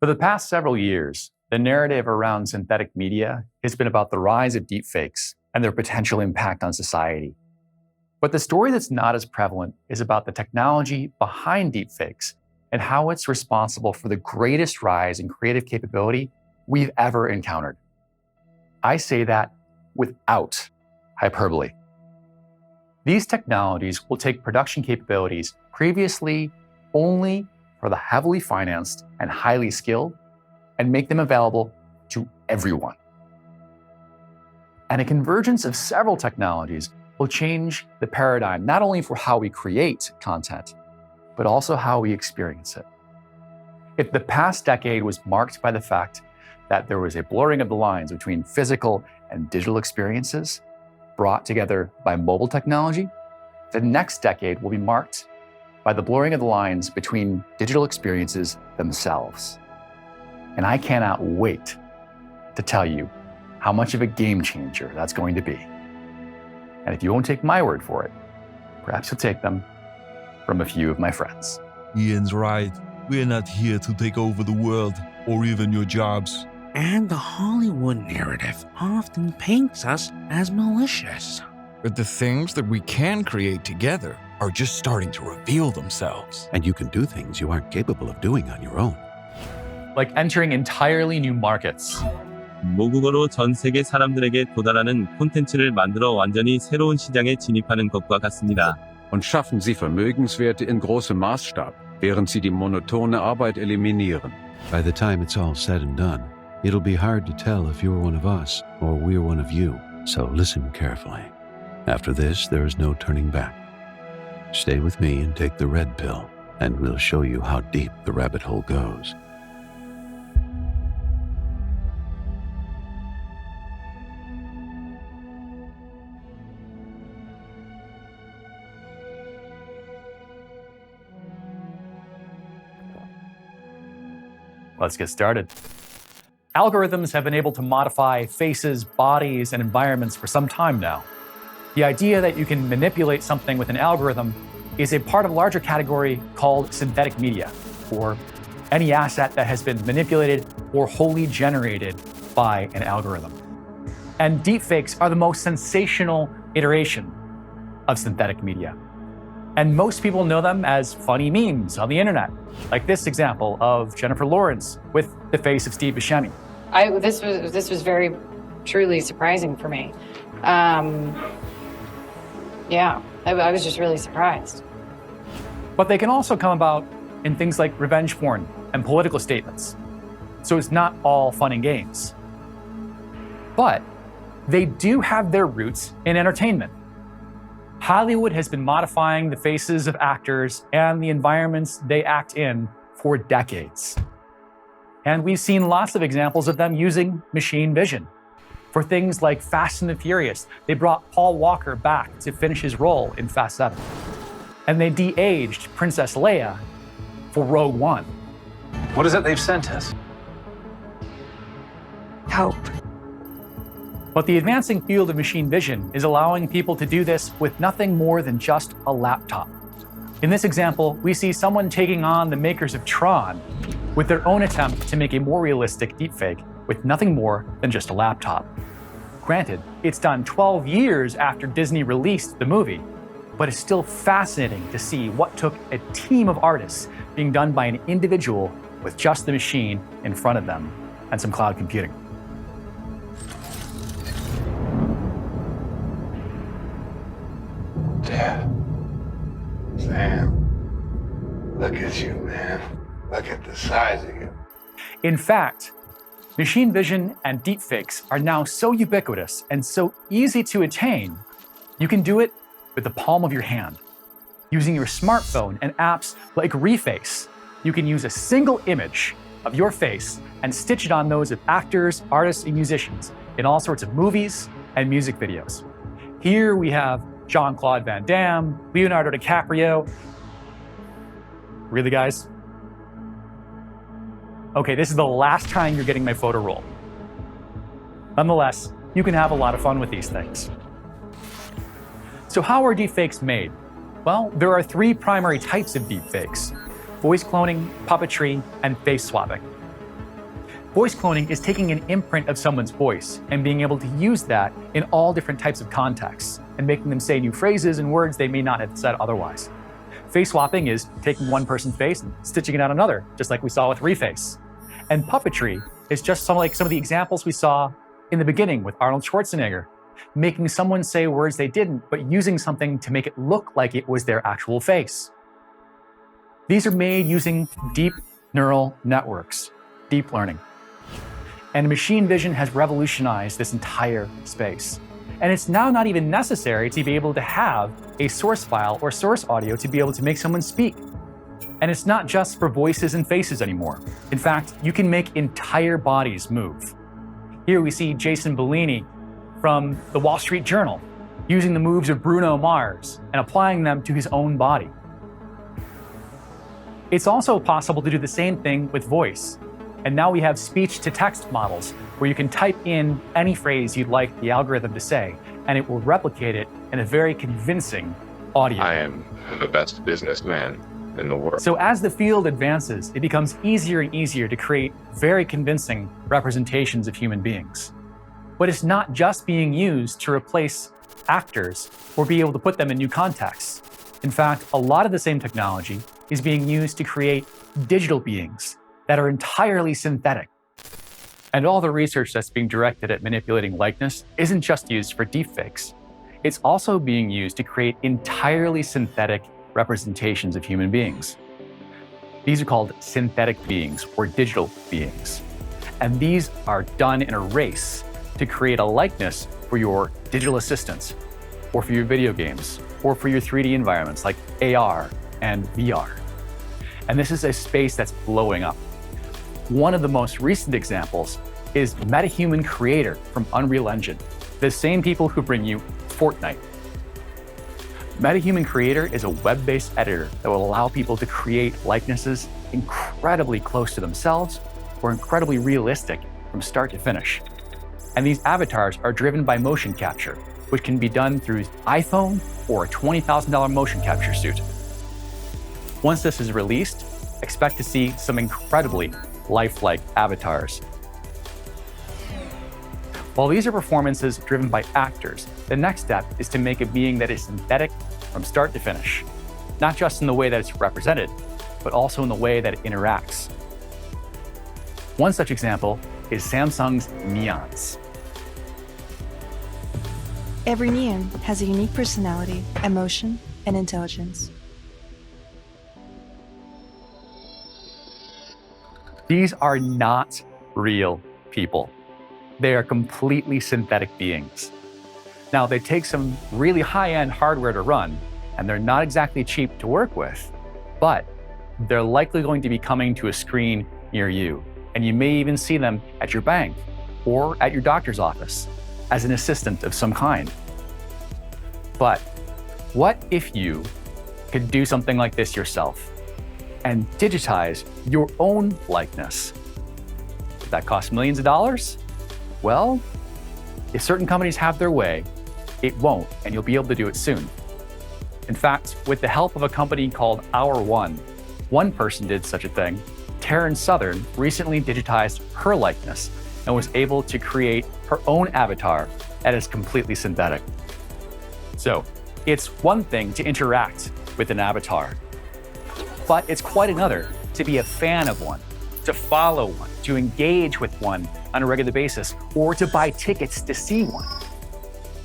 For the past several years, the narrative around synthetic media has been about the rise of deepfakes and their potential impact on society. But the story that's not as prevalent is about the technology behind deepfakes and how it's responsible for the greatest rise in creative capability we've ever encountered. I say that without hyperbole. These technologies will take production capabilities previously only for the heavily financed and highly skilled and make them available to everyone. And a convergence of several technologies will change the paradigm, not only for how we create content, but also how we experience it. If the past decade was marked by the fact that there was a blurring of the lines between physical and digital experiences brought together by mobile technology, the next decade will be marked by the blurring of the lines between digital experiences themselves. And I cannot wait to tell you how much of a game changer that's going to be. And if you won't take my word for it, perhaps you'll take them from a few of my friends. Ian's right. We're not here to take over the world or even your jobs. And the Hollywood narrative often paints us as malicious. But the things that we can create together are just starting to reveal themselves. And you can do things you aren't capable of doing on your own. Like entering entirely new markets. 모국어로 전 세계 사람들에게 도달하는 콘텐츠를 만들어 완전히 새로운 시장에 진입하는 것과 같습니다. Und schaffen Sie Vermögenswerte in großem Maßstab, während Sie die monotone Arbeit eliminieren. By the time it's all said and done, it'll be hard to tell if you're one of us or we're one of you. So listen carefully. After this, there is no turning back. Stay with me and take the red pill, and we'll show you how deep the rabbit hole goes. Let's get started. Algorithms have been able to modify faces, bodies, and environments for some time now. The idea that you can manipulate something with an algorithm is a part of a larger category called synthetic media, or any asset that has been manipulated or wholly generated by an algorithm. And deepfakes are the most sensational iteration of synthetic media. And most people know them as funny memes on the internet, like this example of Jennifer Lawrence with the face of Steve Buscemi. This was very truly surprising for me. Yeah, I was just really surprised. But they can also come about in things like revenge porn and political statements. So it's not all fun and games. But they do have their roots in entertainment. Hollywood has been modifying the faces of actors and the environments they act in for decades. And we've seen lots of examples of them using machine vision. For things like Fast and the Furious, they brought Paul Walker back to finish his role in Fast 7. And they de-aged Princess Leia for Rogue One. What is it they've sent us? Hope. But the advancing field of machine vision is allowing people to do this with nothing more than just a laptop. In this example, we see someone taking on the makers of Tron with their own attempt to make a more realistic deepfake with nothing more than just a laptop. Granted, it's done 12 years after Disney released the movie, but it's still fascinating to see what took a team of artists being done by an individual with just the machine in front of them and some cloud computing. Dad, Sam, look at you, man. Look at the size of you. In fact, machine vision and deepfakes are now so ubiquitous and so easy to attain, you can do it with the palm of your hand. Using your smartphone and apps like Reface, you can use a single image of your face and stitch it on those of actors, artists, and musicians in all sorts of movies and music videos. Here we have Jean-Claude Van Damme, Leonardo DiCaprio. Really, guys? Okay, this is the last time you're getting my photo roll. Nonetheless, you can have a lot of fun with these things. So how are deepfakes made? Well, there are three primary types of deepfakes: voice cloning, puppetry, and face swapping. Voice cloning is taking an imprint of someone's voice and being able to use that in all different types of contexts and making them say new phrases and words they may not have said otherwise. Face swapping is taking one person's face and stitching it on another, just like we saw with Reface. And puppetry is just some of the examples we saw in the beginning with Arnold Schwarzenegger, making someone say words they didn't, but using something to make it look like it was their actual face. These are made using deep neural networks, deep learning. And machine vision has revolutionized this entire space. And it's now not even necessary to be able to have a source file or source audio to be able to make someone speak. And it's not just for voices and faces anymore. In fact, you can make entire bodies move. Here we see Jason Bellini from the Wall Street Journal using the moves of Bruno Mars and applying them to his own body. It's also possible to do the same thing with voice. And now we have speech-to-text models where you can type in any phrase you'd like the algorithm to say, and it will replicate it in a very convincing audio. I am the best businessman in the world. So as the field advances, it becomes easier and easier to create very convincing representations of human beings. But it's not just being used to replace actors or be able to put them in new contexts. In fact, a lot of the same technology is being used to create digital beings that are entirely synthetic. And all the research that's being directed at manipulating likeness isn't just used for deepfakes. It's also being used to create entirely synthetic representations of human beings. These are called synthetic beings or digital beings. And these are done in a race to create a likeness for your digital assistants, or for your video games, or for your 3D environments like AR and VR. And this is a space that's blowing up. One of the most recent examples is MetaHuman Creator from Unreal Engine, the same people who bring you Fortnite. MetaHuman Creator is a web-based editor that will allow people to create likenesses incredibly close to themselves or incredibly realistic from start to finish. And these avatars are driven by motion capture, which can be done through iPhone or a $20,000 motion capture suit. Once this is released, expect to see some incredibly lifelike avatars. While these are performances driven by actors, the next step is to make a being that is synthetic from start to finish, not just in the way that it's represented, but also in the way that it interacts. One such example is Samsung's Neons. Every neon has a unique personality, emotion, and intelligence. These are not real people. They are completely synthetic beings. Now, they take some really high-end hardware to run, and they're not exactly cheap to work with, but they're likely going to be coming to a screen near you, and you may even see them at your bank or at your doctor's office as an assistant of some kind. But what if you could do something like this yourself and digitize your own likeness? Would that cost millions of dollars? Well, if certain companies have their way, it won't, and you'll be able to do it soon. In fact, with the help of a company called Hour1, one person did such a thing. Taryn Southern recently digitized her likeness and was able to create her own avatar that is completely synthetic. So, it's one thing to interact with an avatar, but it's quite another to be a fan of one, to follow one, to engage with one on a regular basis, or to buy tickets to see one.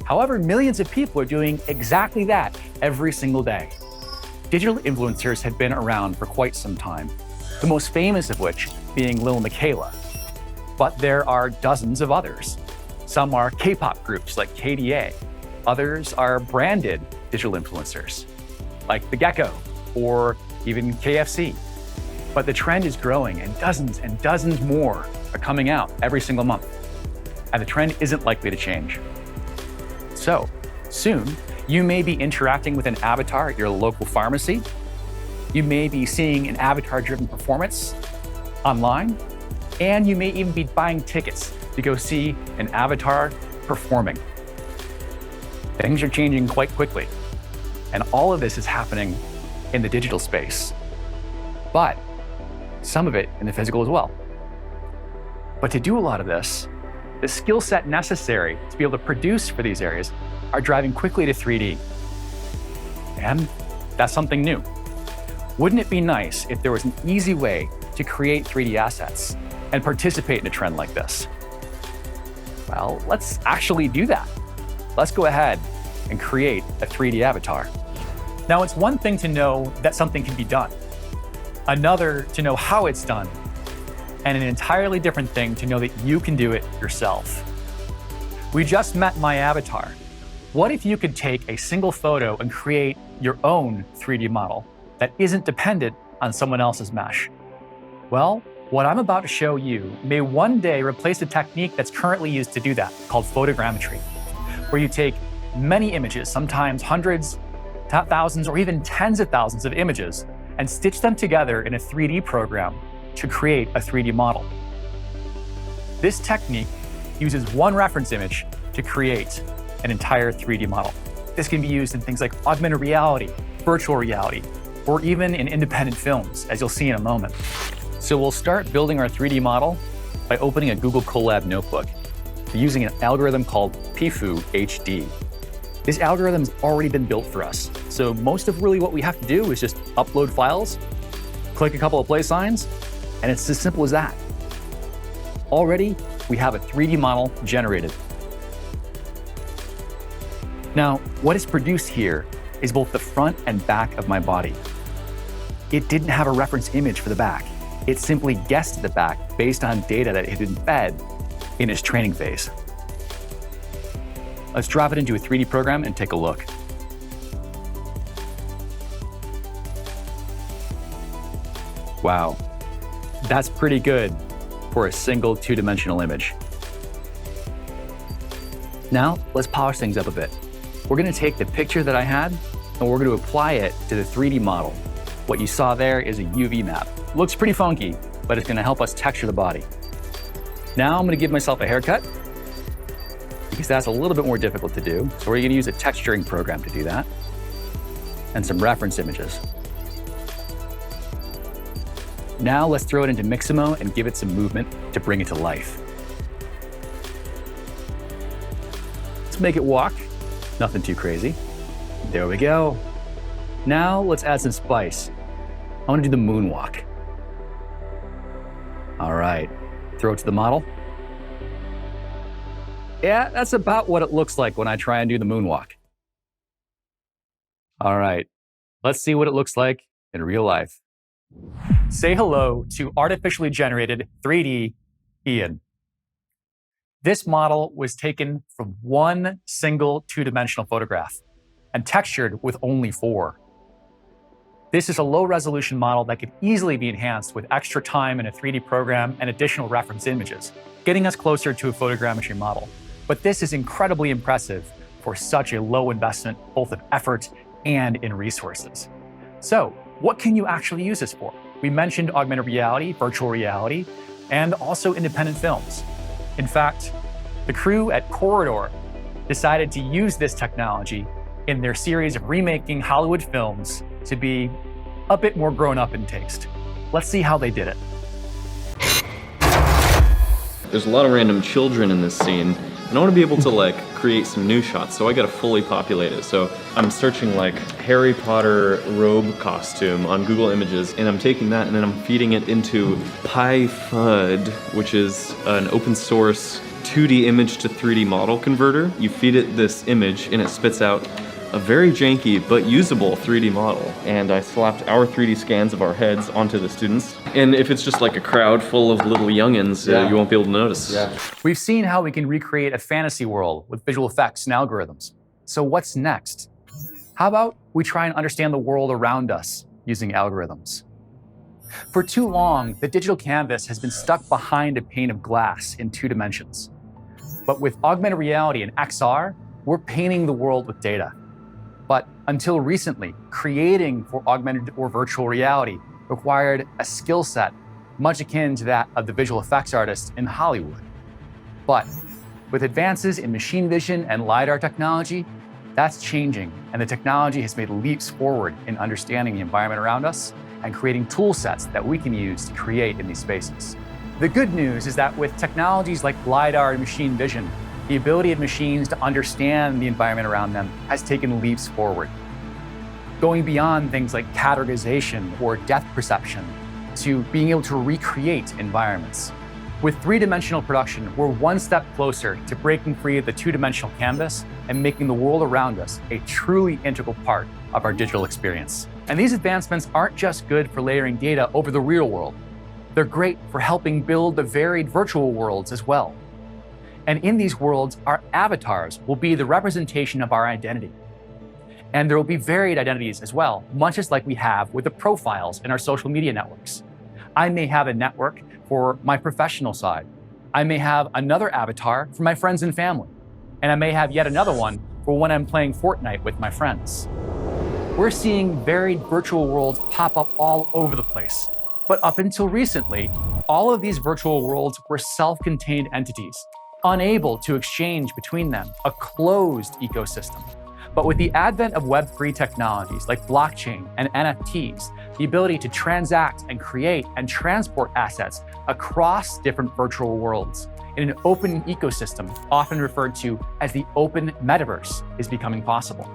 However, millions of people are doing exactly that every single day. Digital influencers have been around for quite some time, the most famous of which being Lil Miquela. But there are dozens of others. Some are K-pop groups like KDA. Others are branded digital influencers, like The Gecko or even KFC. But the trend is growing, and dozens more are coming out every single month. And the trend isn't likely to change. So, soon, you may be interacting with an avatar at your local pharmacy. You may be seeing an avatar-driven performance online, and you may even be buying tickets to go see an avatar performing. Things are changing quite quickly, and all of this is happening in the digital space, but some of it in the physical as well. But to do a lot of this, the skill set necessary to be able to produce for these areas are driving quickly to 3D. And that's something new. Wouldn't it be nice if there was an easy way to create 3D assets and participate in a trend like this? Well, let's actually do that. Let's go ahead and create a 3D avatar. Now, it's one thing to know that something can be done, another to know how it's done, and an entirely different thing to know that you can do it yourself. We just met my avatar. What if you could take a single photo and create your own 3D model that isn't dependent on someone else's mesh? Well, what I'm about to show you may one day replace a technique that's currently used to do that, called photogrammetry, where you take many images, sometimes hundreds, thousands, or even tens of thousands of images, and stitch them together in a 3D program to create a 3D model. This technique uses one reference image to create an entire 3D model. This can be used in things like augmented reality, virtual reality, or even in independent films, as you'll see in a moment. So we'll start building our 3D model by opening a Google Colab notebook using an algorithm called PIFU HD. This algorithm has already been built for us. So most of really what we have to do is just upload files, click a couple of play signs, and it's as simple as that. Already, we have a 3D model generated. Now, what is produced here is both the front and back of my body. It didn't have a reference image for the back. It simply guessed the back based on data that it had been fed in its training phase. Let's drop it into a 3D program and take a look. Wow, that's pretty good for a single two-dimensional image. Now, let's polish things up a bit. We're gonna take the picture that I had and we're gonna apply it to the 3D model. What you saw there is a UV map. Looks pretty funky, but it's gonna help us texture the body. Now I'm gonna give myself a haircut because that's a little bit more difficult to do. So we're gonna use a texturing program to do that and some reference images. Now let's throw it into Mixamo and give it some movement to bring it to life. Let's make it walk. Nothing too crazy. There we go. Now let's add some spice. I want to do the moonwalk. All right, throw it to the model. Yeah, that's about what it looks like when I try and do the moonwalk. All right, let's see what it looks like in real life. Say hello to artificially generated 3D Ian. This model was taken from one single two-dimensional photograph and textured with only 4. This is a low-resolution model that could easily be enhanced with extra time in a 3D program and additional reference images, getting us closer to a photogrammetry model. But this is incredibly impressive for such a low investment, both of effort and in resources. So, what can you actually use this for? We mentioned augmented reality, virtual reality, and also independent films. In fact, the crew at Corridor decided to use this technology in their series of remaking Hollywood films to be a bit more grown up in taste. Let's see how they did it. There's a lot of random children in this scene, and I want to be able to create some new shots, so I gotta fully populate it. So I'm searching Harry Potter robe costume on Google Images, and I'm taking that and then I'm feeding it into PyFUD, which is an open source 2D image to 3D model converter. You feed it this image and it spits out a very janky but usable 3D model. And I slapped our 3D scans of our heads onto the students. And if it's just a crowd full of little youngins, you won't be able to notice. Yeah. We've seen how we can recreate a fantasy world with visual effects and algorithms. So what's next? How about we try and understand the world around us using algorithms? For too long, the digital canvas has been stuck behind a pane of glass in 2 dimensions. But with augmented reality and XR, we're painting the world with data. But until recently, creating for augmented or virtual reality required a skill set much akin to that of the visual effects artist in Hollywood. But with advances in machine vision and LiDAR technology, that's changing, and the technology has made leaps forward in understanding the environment around us and creating tool sets that we can use to create in these spaces. The good news is that with technologies like LiDAR and machine vision, the ability of machines to understand the environment around them has taken leaps forward. Going beyond things like categorization or depth perception to being able to recreate environments. With three-dimensional production, we're one step closer to breaking free of the two-dimensional canvas and making the world around us a truly integral part of our digital experience. And these advancements aren't just good for layering data over the real world. They're great for helping build the varied virtual worlds as well. And in these worlds, our avatars will be the representation of our identity. And there will be varied identities as well, much as like we have with the profiles in our social media networks. I may have a network for my professional side. I may have another avatar for my friends and family. And I may have yet another one for when I'm playing Fortnite with my friends. We're seeing varied virtual worlds pop up all over the place. But up until recently, all of these virtual worlds were self-contained entities, unable to exchange between them, a closed ecosystem. But with the advent of Web3 technologies like blockchain and NFTs, the ability to transact and create and transport assets across different virtual worlds in an open ecosystem, often referred to as the Open Metaverse, is becoming possible.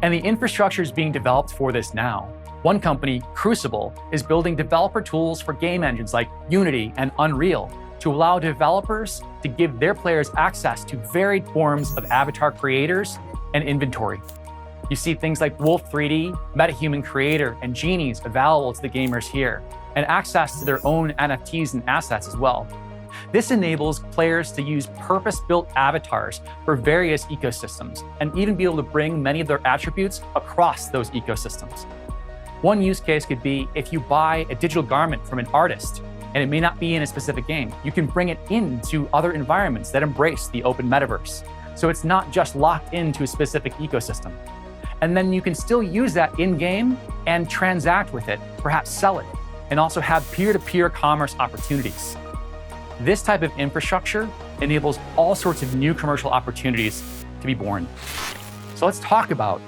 And the infrastructure is being developed for this now. One company, Crucible, is building developer tools for game engines like Unity and Unreal to allow developers to give their players access to varied forms of avatar creators and inventory. You see things like Wolf 3D, MetaHuman Creator, and Genies available to the gamers here, and access to their own NFTs and assets as well. This enables players to use purpose-built avatars for various ecosystems, and even be able to bring many of their attributes across those ecosystems. One use case could be if you buy a digital garment from an artist, and it may not be in a specific game, you can bring it into other environments that embrace the open metaverse. So it's not just locked into a specific ecosystem. And then you can still use that in-game and transact with it, perhaps sell it, and also have peer-to-peer commerce opportunities. This type of infrastructure enables all sorts of new commercial opportunities to be born. So let's talk about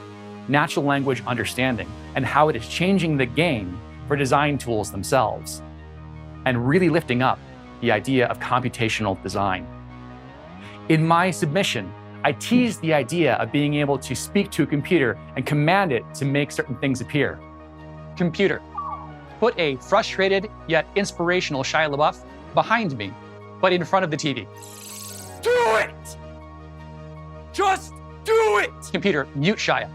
natural language understanding and how it is changing the game for design tools themselves, and really lifting up the idea of computational design. In my submission, I teased the idea of being able to speak to a computer and command it to make certain things appear. Computer, put a frustrated yet inspirational Shia LaBeouf behind me, but in front of the TV. Do it! Just do it! Computer, mute Shia.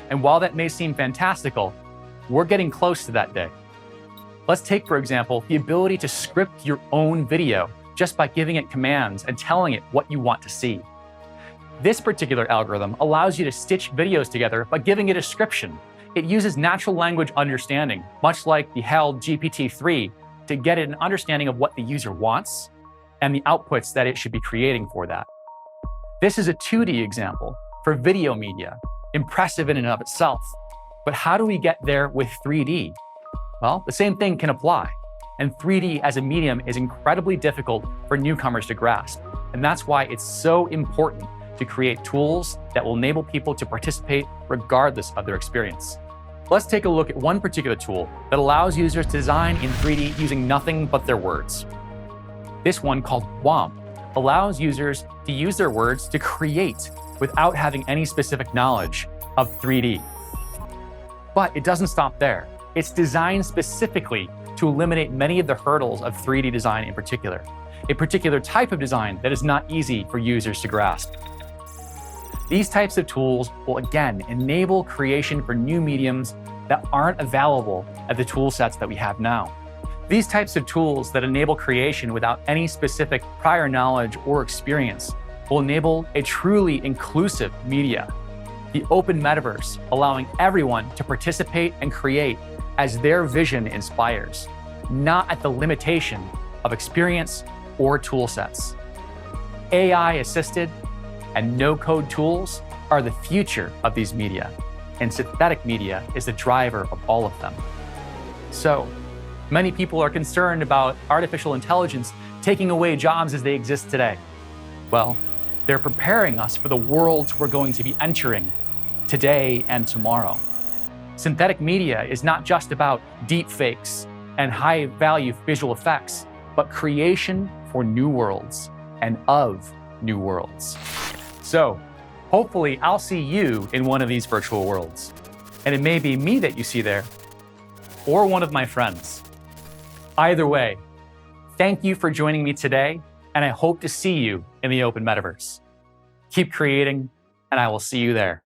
And while that may seem fantastical, we're getting close to that day. Let's take, for example, the ability to script your own video just by giving it commands and telling it what you want to see. This particular algorithm allows you to stitch videos together by giving it a description. It uses natural language understanding, much like the HAL GPT-3, to get an understanding of what the user wants and the outputs that it should be creating for that. This is a 2D example for video media, impressive in and of itself. But how do we get there with 3D? Well, the same thing can apply. And 3D as a medium is incredibly difficult for newcomers to grasp. And that's why it's so important to create tools that will enable people to participate regardless of their experience. Let's take a look at one particular tool that allows users to design in 3D using nothing but their words. This one, called womp, allows users to use their words to create without having any specific knowledge of 3D. But it doesn't stop there. It's designed specifically to eliminate many of the hurdles of 3D design in particular, a particular type of design that is not easy for users to grasp. These types of tools will again enable creation for new mediums that aren't available at the tool sets that we have now. These types of tools that enable creation without any specific prior knowledge or experience will enable a truly inclusive media, the open metaverse, allowing everyone to participate and create as their vision inspires, not at the limitation of experience or tool sets. AI-assisted and no-code tools are the future of these media, and synthetic media is the driver of all of them. So, many people are concerned about artificial intelligence taking away jobs as they exist today. Well, they're preparing us for the worlds we're going to be entering today and tomorrow. Synthetic media is not just about deepfakes and high-value visual effects. but creation for new worlds and of new worlds. So hopefully I'll see you in one of these virtual worlds. And it may be me that you see there, or one of my friends. Either way, thank you for joining me today, and I hope to see you in the Open Metaverse. Keep creating, and I will see you there.